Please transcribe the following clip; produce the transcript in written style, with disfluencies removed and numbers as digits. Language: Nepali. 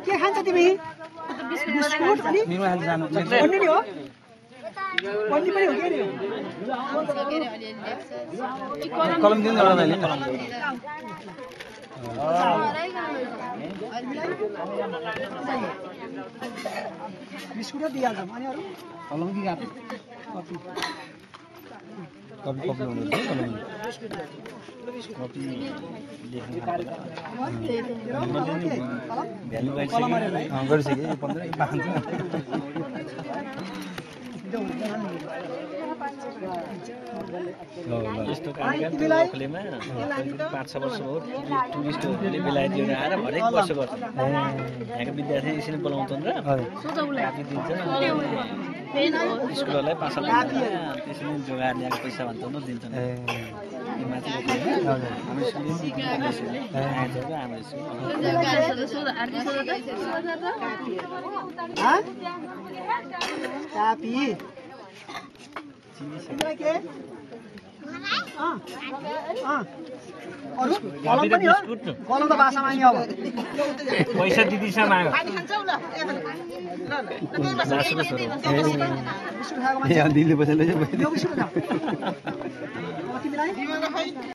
के खान्छ तिमी बिस्कुट अनि पन्नी नि हो पन्नी पनि हो के नि कलम दिनु होला दाइले बिस्कुट दिइहाल्छौँ अनि अरू कलम कि कपी कपी कपी हुँदैन कलम कपी लेख्नु भ्यालु गरिसके 15 पाखन्छ यस्तो कार्यक्रममा 5-6 वर्ष भयो टुरिस्टहरूले बेलायती आएर हरेक वर्ष गर्छ यहाँका विद्यार्थी यसरी बोलाउँछन् र कापी दिन्छ स्कुलहरूलाई 5 साल त्यसरी जोगाएर ल्याएको पैसा भन्छन् न दिन्छन् माथि कापी अरू कलम पनि हो कलम त भाषामा नि अब पैसा दिदीसँग माग दिदीले पैसा लैजा तिमीलाई